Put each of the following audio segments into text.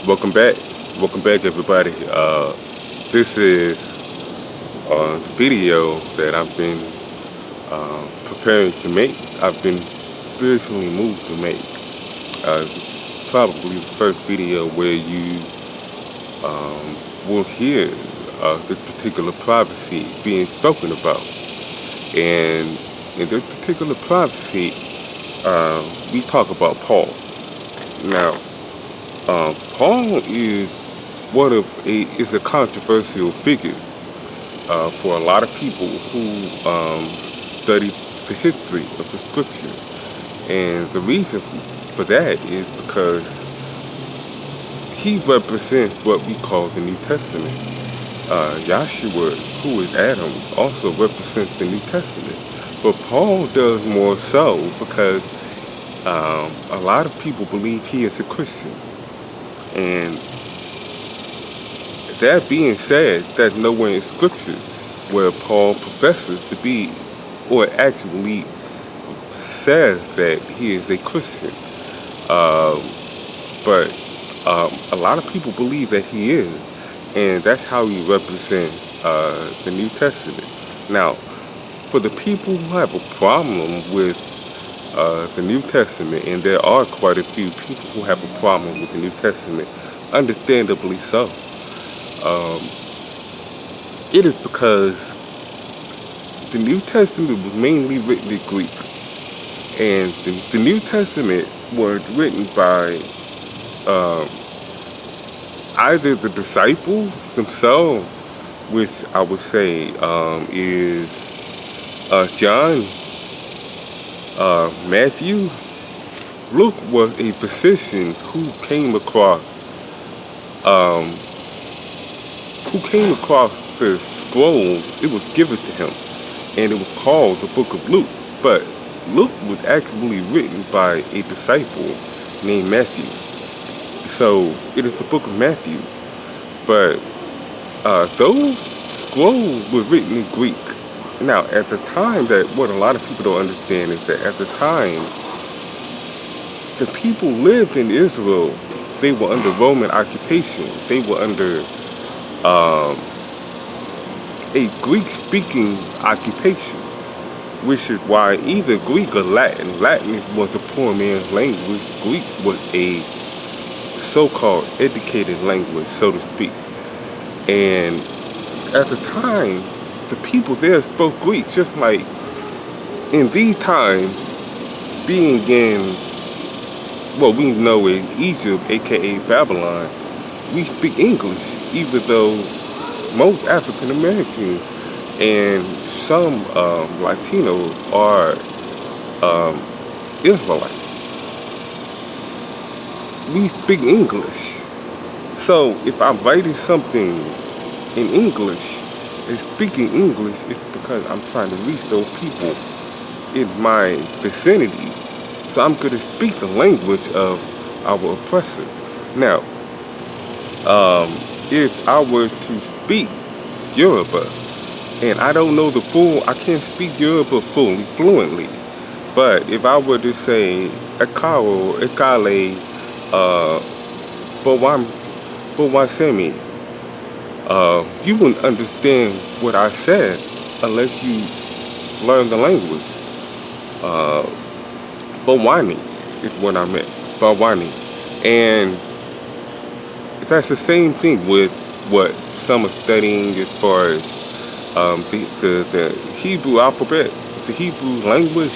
Welcome back. Welcome back, everybody. This is a video that I've been preparing to make. I've been spiritually moved to make. Probably the first video where you will hear this particular prophecy being spoken about. And in this particular prophecy, we talk about Paul. Now, Paul is a controversial figure for a lot of people who study the history of the scripture, and the reason for that is because he represents what we call the New Testament. Yahshua, who is Adam, also represents the New Testament, but Paul does more so because a lot of people believe he is a Christian. And that being said, there's nowhere in Scripture where Paul professes to be, or actually says that he is a Christian. But a lot of people believe that he is, and that's how he represents the New Testament. Now, for the people who have a problem with the New Testament, and there are quite a few people who have a problem with the New Testament, understandably so. It is because the New Testament was mainly written in Greek, and the New Testament was written by either the disciples themselves, which I would say is John, Matthew. Luke was a physician who came across the scroll. It was given to him, and it was called the Book of Luke. But Luke was actually written by a disciple named Matthew. So it is the Book of Matthew. But those scrolls were written in Greek. Now, at the time, that what a lot of people don't understand is that at the time, the people lived in Israel. They were under Roman occupation. They were under a Greek-speaking occupation, which is why either Greek or Latin. Latin was a poor man's language. Greek was a so-called educated language, so to speak. And at the time, the people there spoke Greek, just like in these times, being in what we know in Egypt, aka Babylon, we speak English, even though most African Americans and some Latinos are Israelites. We speak English. So if I'm writing something in English and speaking English, it's because I'm trying to reach those people in my vicinity. So I'm going to speak the language of our oppressor. Now, if I were to speak Yoruba, and I don't know I can't speak Yoruba fluently, but if I were to say Ekaro, Ekale, Bowasemi, you wouldn't understand what I said unless you learn the language. Bawani is what I meant. Bawani. And that's the same thing with what some are studying as far as the Hebrew alphabet, the Hebrew language.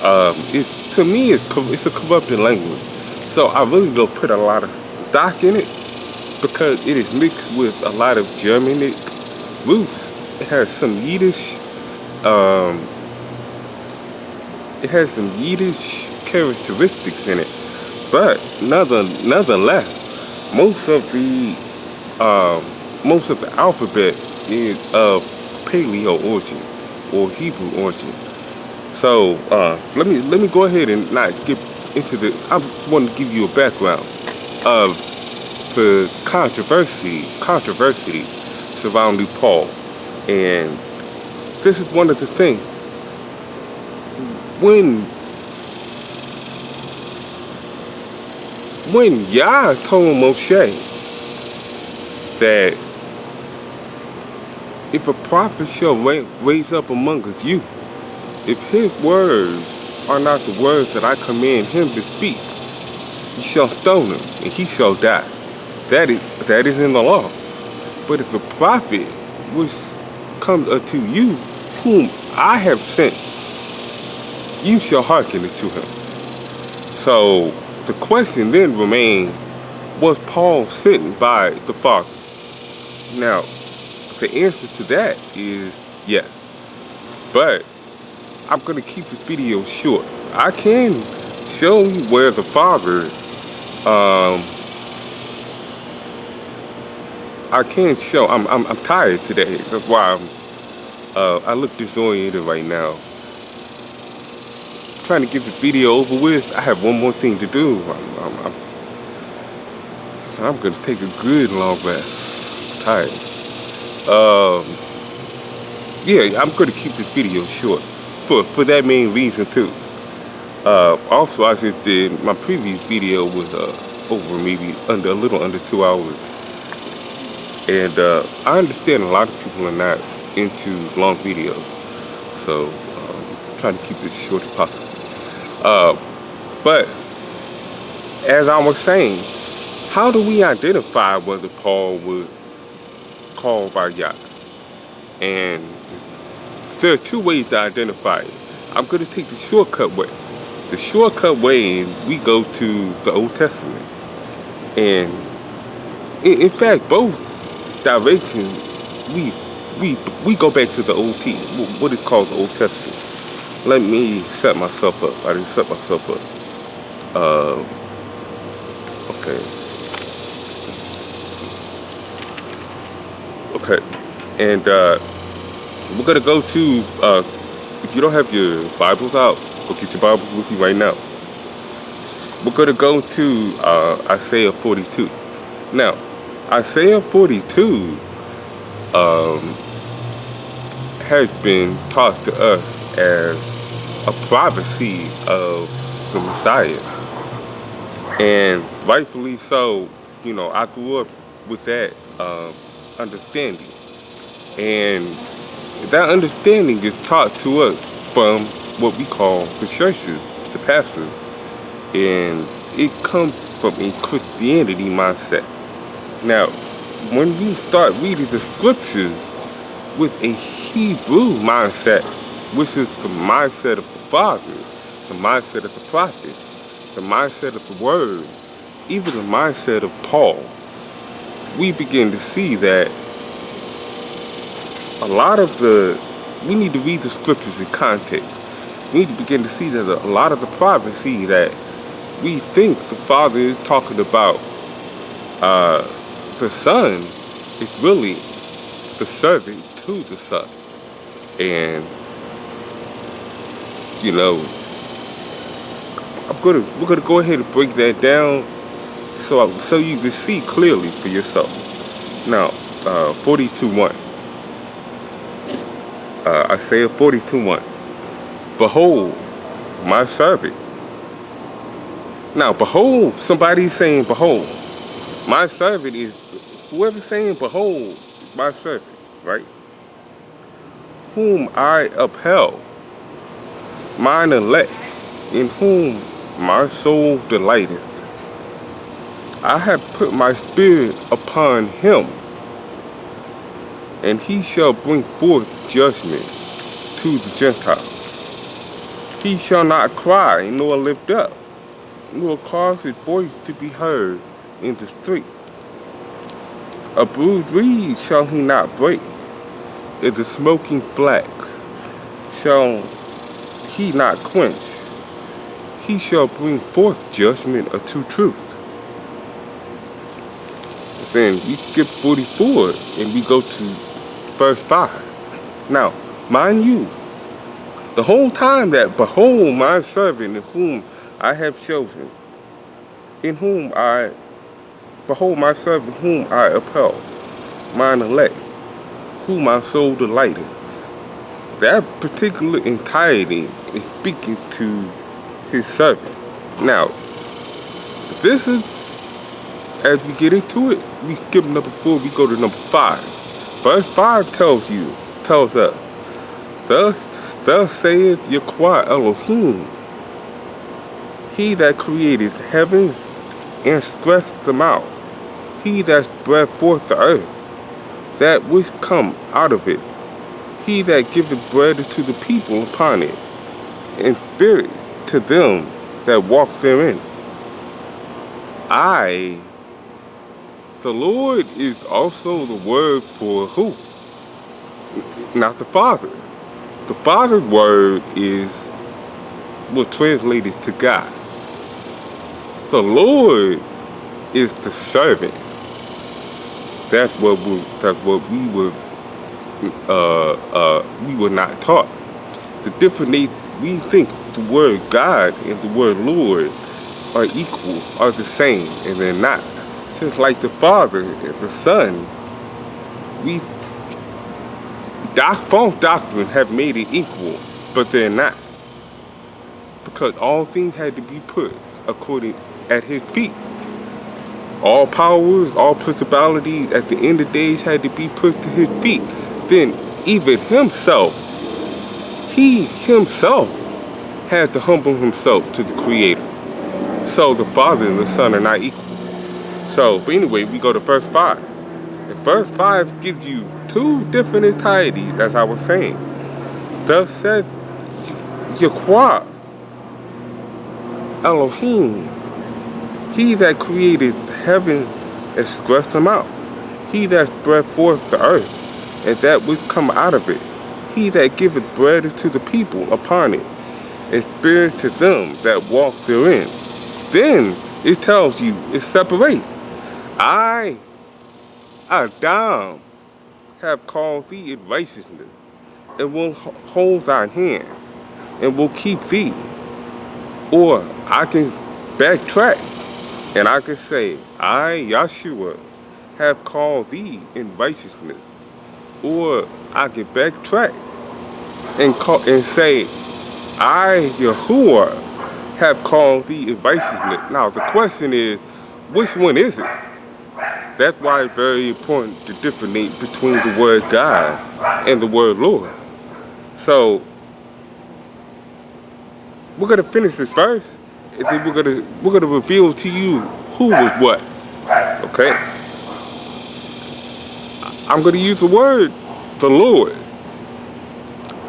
To me, it's a corrupted language. So I really don't put a lot of stock in it because it is mixed with a lot of Germanic roots. It has some Yiddish. It has some Yiddish characteristics in it, but nonetheless, most of the alphabet is of Paleo origin or Hebrew origin. So let me go ahead and not get into the. I want to give you a background of the controversy surrounding Paul, and this is one of the things. When Yah told Moshe that if a prophet shall raise up among us you, if his words are not the words that I command him to speak, you shall stone him, and he shall die. That is in the law. But if a prophet which comes unto you, whom I have sent, you shall hearken unto him. So the question then remains, was Paul sent by the Father? Now, the answer to that is yes. But I'm going to keep this video short. I can show you where the Father, I'm tired today. That's why I look disoriented right now. Trying to get this video over with. I have one more thing to do. So I'm going to take a good long rest. I'm tired. Yeah, I'm going to keep this video short for that main reason too. Also, I just did my previous video was over maybe a little under 2 hours, and I understand a lot of people are not into long videos, so I'm trying to keep this short as possible. But as I was saying, how do we identify whether Paul was called by Yah? And there are two ways to identify it. I'm going to take the shortcut way. The shortcut way, we go to the Old Testament. And in fact, both directions, we go back to the OT, what is called the Old Testament. Let me set myself up. I didn't set myself up. Okay. And we're going to go to, if you don't have your Bibles out, go get your Bibles with you right now. We're going to go to Isaiah 42. Now, Isaiah 42 has been taught to us as a prophecy of the Messiah. And rightfully so, you know, I grew up with that understanding. And that understanding is taught to us from what we call the churches, the pastors. And it comes from a Christianity mindset. Now, when we start reading the scriptures with a Hebrew mindset, which is the mindset of the Father, the mindset of the prophet, the mindset of the Word, even the mindset of Paul, we begin to see that a lot of we need to read the scriptures in context. We need to begin to see that a lot of the prophecy that we think the Father is talking about the Son is really the servant to the Son. And, you know, we're gonna go ahead and break that down so you can see clearly for yourself. Now, 42:1. Isaiah 42:1. Behold, my servant. Now, behold, somebody's saying, behold. My servant is, whoever's saying, behold, my servant, right? Whom I upheld, mine elect, in whom my soul delighteth. I have put my spirit upon him, and he shall bring forth judgment to the Gentiles. He shall not cry nor lift up, nor cause his voice to be heard in the street. A bruised reed shall he not break, and the smoking flax shall he not quench. He shall bring forth judgment unto truth. Then we skip 44 and we go to verse 5. Now, mind you, the whole time that behold my servant in whom I have chosen, behold my servant whom I upheld, mine elect, whom my soul delighted. That particular entirety is speaking to his servant. Now, this is, as we get into it, we skip number 4, we go to number 5. Verse 5 tells us, thus saith Yahweh Elohim, he that created heavens and stretched them out, he that spread forth the earth, that which come out of it, he that giveth bread to the people upon it, and spirit to them that walk therein. The Lord is also the word for who? Not the Father. The Father's word is what translated to God. The Lord is the servant. That's what we were not taught. The difference, we think the word God and the word Lord are equal, are the same, and they're not. Just like the Father and the Son, false doctrine have made it equal, but they're not. Because all things had to be put according at his feet. All powers, all principalities at the end of days had to be put to his feet. Then even he himself had to humble himself to the Creator. So the Father and the Son are not equal. So, but anyway, we go to verse 5. And verse 5 gives you two different entities, as I was saying. Thus said Yahweh Elohim, he that created heaven and stretched them out, he that spread forth the earth, and that which come out of it, he that giveth bread to the people upon it, and spirit to them that walk therein. Then it tells you, it separates. I, Adam, have called thee in righteousness, and will hold thine hand, and will keep thee. Or I can backtrack, and I can say, I, Yahshua, have called thee in righteousness. Or I can backtrack and say, I, Yahuwah, have called thee in righteousness. Now the question is, which one is it? That's why it's very important to differentiate between the word God and the word Lord. So we're gonna finish this verse, and then we're gonna reveal to you who was what. Okay? I'm gonna use the word the Lord.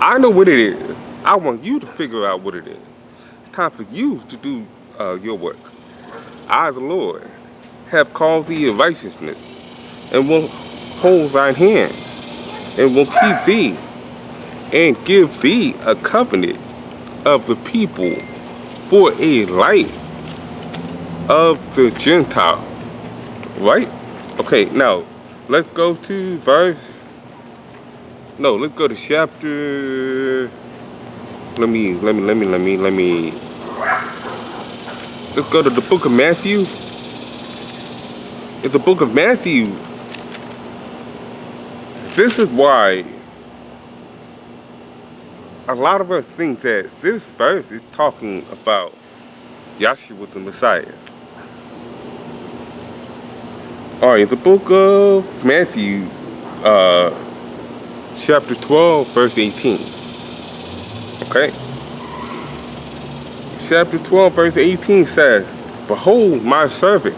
I know what it is. I want you to figure out what it is. It's time for you to do your work. I, the Lord, have called thee in righteousness, and will hold thine hand, and will keep thee, and give thee a covenant of the people for a light of the Gentile. Right? Okay, now let's go to let's go to chapter. Let's go to the book of Matthew. In the book of Matthew, this is why a lot of us think that this verse is talking about Yahshua the Messiah. Alright, the book of Matthew, chapter 12, verse 18. Okay? Chapter 12, verse 18 says, Behold my servant,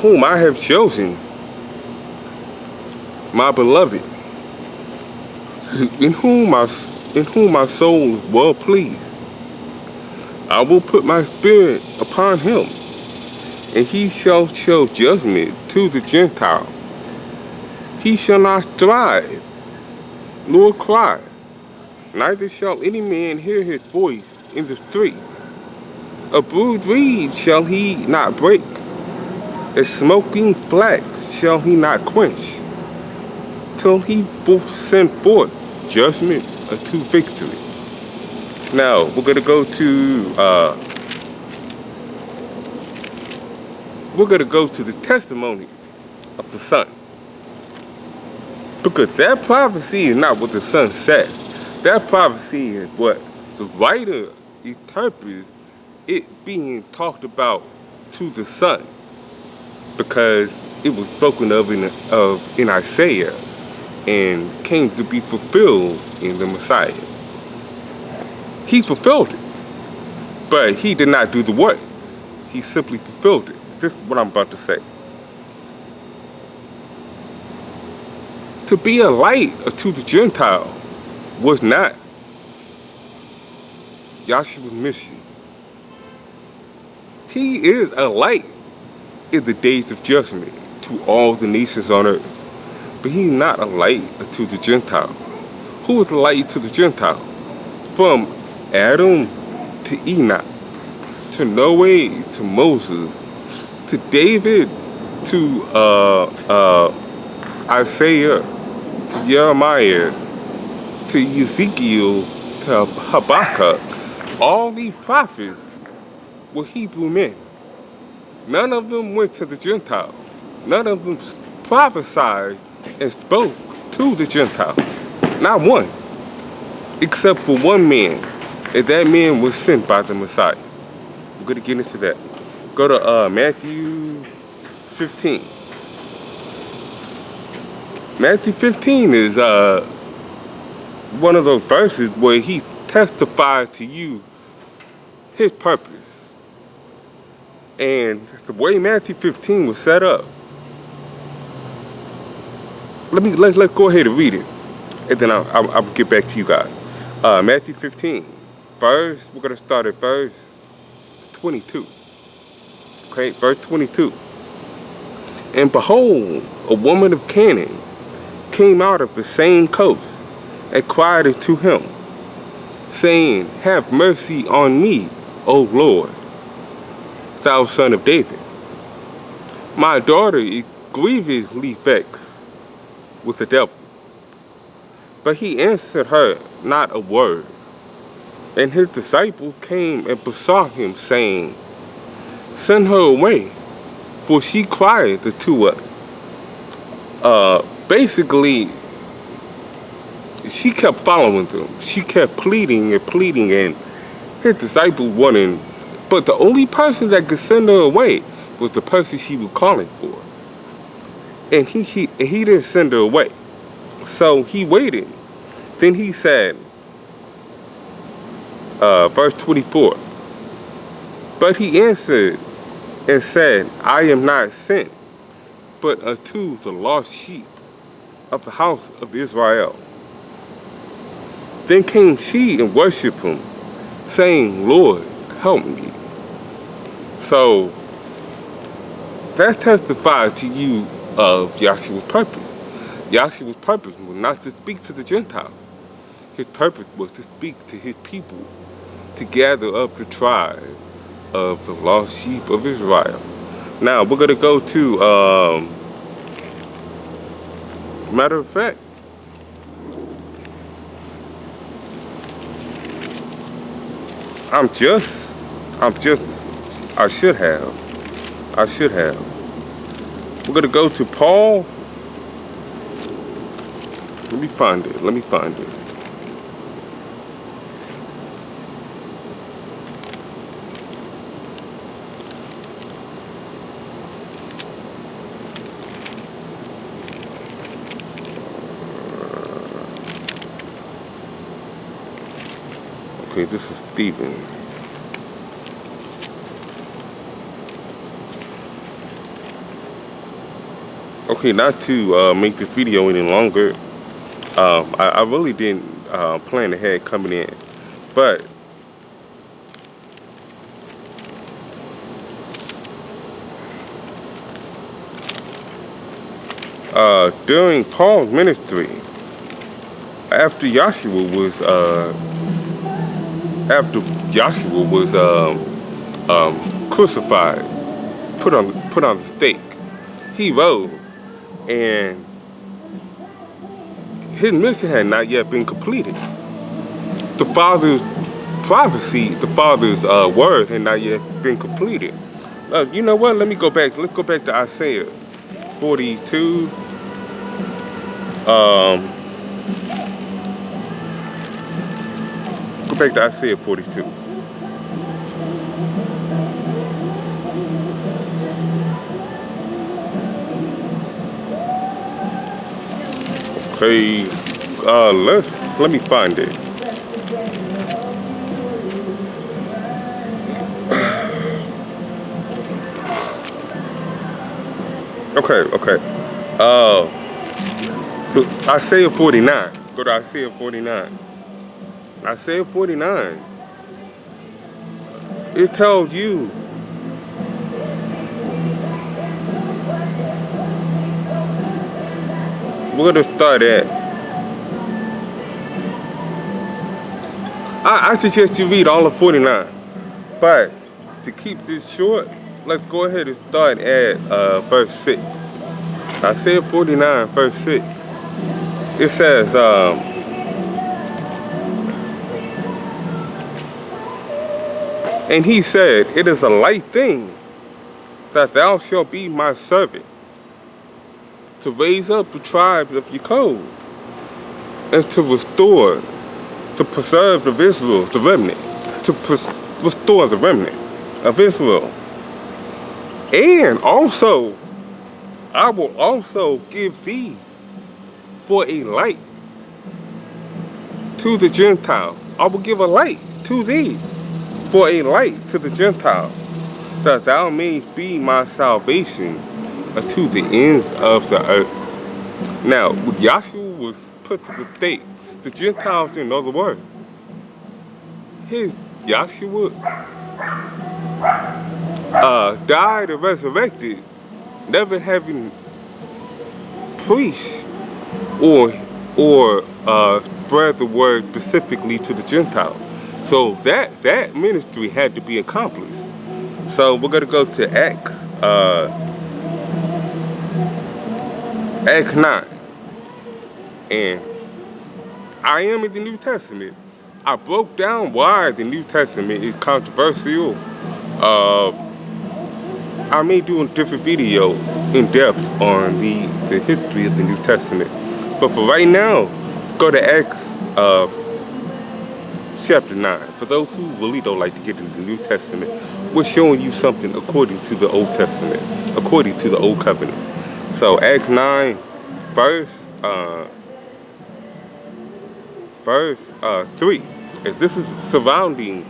whom I have chosen, my beloved, in whom my soul is well pleased. I will put my spirit upon him, and he shall show judgment to the Gentile. He shall not strive, nor cry, neither shall any man hear his voice in the street. A bruised reed shall he not break, a smoking flax shall he not quench, till he send forth judgment unto victory. Now we're gonna go to the testimony of the Son, because that prophecy is not what the Son said. That prophecy is what the writer interprets it being talked about to the Son, because it was spoken of in Isaiah and came to be fulfilled in the Messiah. He fulfilled it, but he did not do the work. He simply fulfilled it. This is what I'm about to say. To be a light to the Gentile was not Yahshua's mission. He is a light in the days of judgment to all the nations on earth. But he's not a light to the Gentile. Who is the light to the Gentile? From Adam to Enoch, to Noah, to Moses, to David, to Isaiah, to Jeremiah, to Ezekiel, to Habakkuk. All these prophets were Hebrew men. None of them went to the Gentile. None of them prophesied and spoke to the Gentile. Not one. Except for one man. And that man was sent by the Messiah. We're going to get into that. Go to Matthew 15. Matthew 15 is one of those verses where he testifies to you his purpose. And the way Matthew 15 was set up, let's go ahead and read it, and then I'll get back to you guys. Matthew 15, we're gonna start at verse 22. Okay, verse 22. And behold, a woman of Canaan came out of the same coast and cried unto him, saying, Have mercy on me, O Lord, thou son of David. My daughter is grievously vexed with the devil. But he answered her not a word. And his disciples came and besought him, saying, Send her away, for she crieth to us. Basically, she kept following them. She kept pleading, and his disciples wanted. But the only person that could send her away was the person she was calling for. And he didn't send her away. So he waited. Then he said, verse 24, But he answered and said, I am not sent, but unto the lost sheep of the house of Israel. Then came she and worshipped him, saying, Lord, help me. So that testifies to you of Yahshua's purpose. Yahshua's purpose was not to speak to the Gentiles. His purpose was to speak to his people, to gather up the tribe of the lost sheep of Israel. Now we're going to go to, matter of fact, I should have. We're going to go to Paul. Let me find it. Okay, this is Stephen. Okay, not to make this video any longer. I really didn't plan ahead coming in, but during Paul's ministry, after Yahshua was crucified, put on the stake, he rose, and his mission had not yet been completed. The Father's prophecy, the Father's word had not yet been completed. You know what? Let me go back. Let's go back to Isaiah 42. Go back to Isaiah 42. Okay, let me find it. Okay. Isaiah 49. Go to Isaiah 49. Isaiah 49. It tells you. We're gonna start at. I suggest you read all of 49, but to keep this short, let's go ahead and start at verse 6. Isaiah 49, verse 6. It says, and he said, it is a light thing that thou shalt be my servant, to raise up the tribes of Jacob, and to restore, to preserve the Israel, the remnant, to restore the remnant of Israel. And also, I will also give thee for a light to the Gentiles. I will give a light to thee for a light to the Gentiles, that thou mayest be my salvation unto the ends of the earth. Now, when Yahshua was put to the state, the Gentiles didn't know the word. Yahshua died and resurrected, never having preached or spread the word specifically to the Gentiles. So that ministry had to be accomplished. So we're gonna go to Acts 9. And I am in the New Testament. I broke down why the New Testament is controversial. I may do a different video in depth on the history of the New Testament. But for right now, let's go to Acts chapter 9. For those who really don't like to get into the New Testament, we're showing you something according to the Old Testament, according to the Old Covenant. So Acts 9, verse 3. And this is surrounding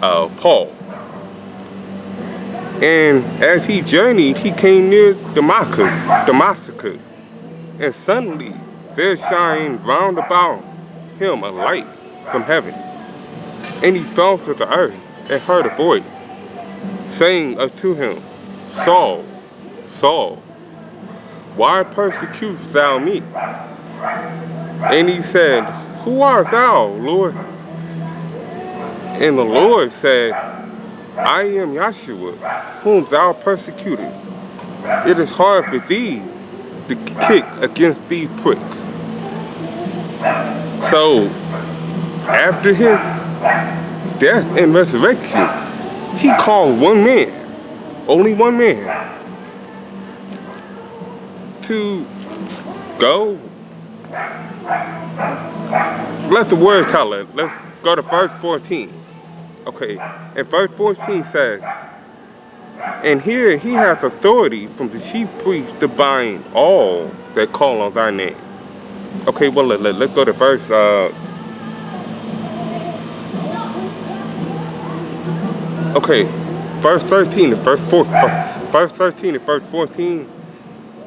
Paul. And as he journeyed, he came near Damascus, and suddenly there shined round about him a light from heaven. And he fell to the earth and heard a voice saying unto him, Saul, Saul, why persecutest thou me? And he said, Who art thou, Lord? And the Lord said, I am Yahshua, whom thou persecuted. It is hard for thee to kick against these pricks. So, after his death and resurrection, he called one man, only one man, to go. Let the word tell it. Let's go to verse 14. Okay, and verse 14 says, And here he hath authority from the chief priest to bind all that call on thy name. Okay, well, let's go to verse, verse 13 and verse 14. Verse 13 and verse 14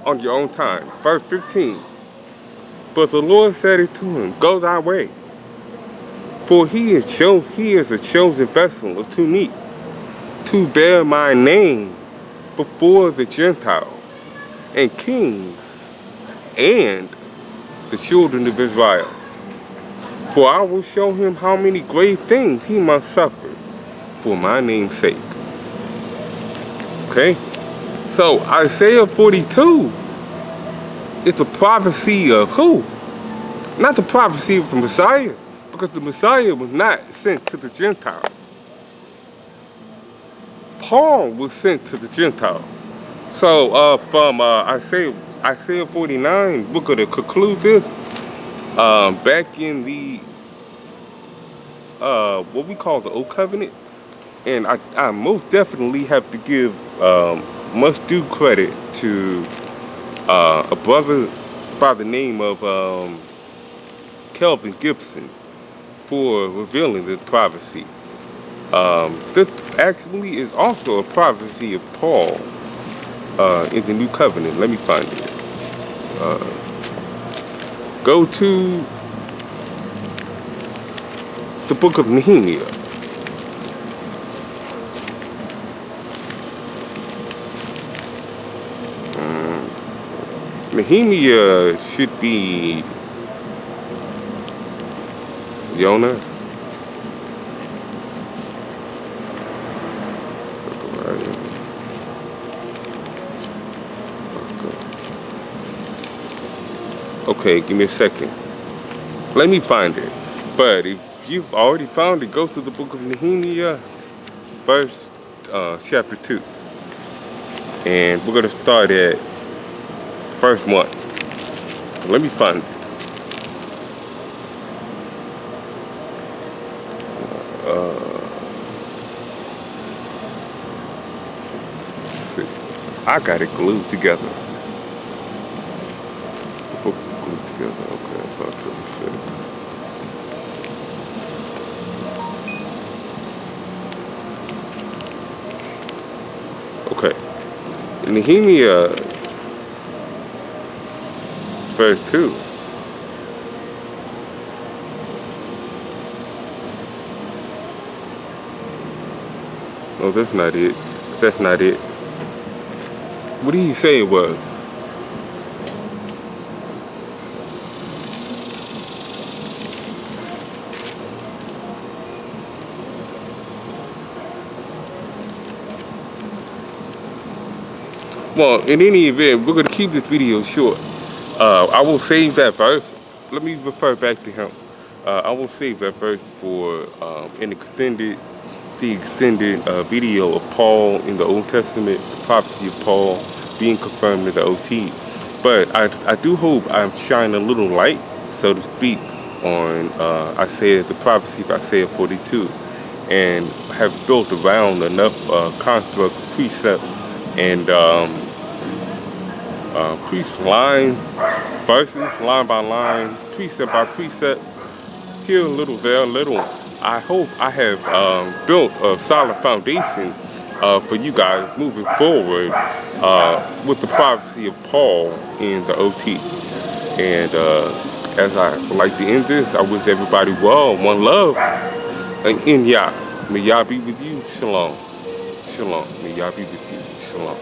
on your own time. Verse 15. But the Lord said unto him, Go thy way, for he is a chosen vessel unto me, to bear my name before the Gentiles and kings and the children of Israel. For I will show him how many great things he must suffer for my name's sake. Okay? So Isaiah 42 is a prophecy of who? Not the prophecy of the Messiah, because the Messiah was not sent to the Gentiles. Paul was sent to the Gentiles. So from Isaiah 49, we're going to conclude this back in the what we call the Old Covenant. And I most definitely have to give much due credit to a brother by the name of Kelvin Gibson for revealing this prophecy. This actually is also a prophecy of Paul in the New Covenant. Let me find it. Go to the book of Nehemiah. Nehemiah should be Jonah. Okay, give me a second. Let me find it. But if you've already found it, go to the book of Nehemiah, chapter 2. And we're going to start at verse 1. Let me find it. Let's see. I got it glued together. The book glued together. Okay, that's what I feel to say. Okay. Nehemiah, verse 2. No, that's not it. That's not it. What did he say it was? Well, in any event, we're going to keep this video short. I will save that verse. Let me refer back to him. I will save that verse for an extended video of Paul in the Old Testament, the prophecy of Paul being confirmed in the OT. But I do hope I'm shining a little light, so to speak, on the prophecy of Isaiah 42, and have built around enough construct, precept, and line verses, line by line, precept by precept, here a little, there a little. I hope I have built a solid foundation for you guys moving forward with the prophecy of Paul in the OT. And as I would like to end this, I wish everybody well, one love, and in Yah. May Yah be with you. Shalom. Shalom. May Yah be with you. Shalom.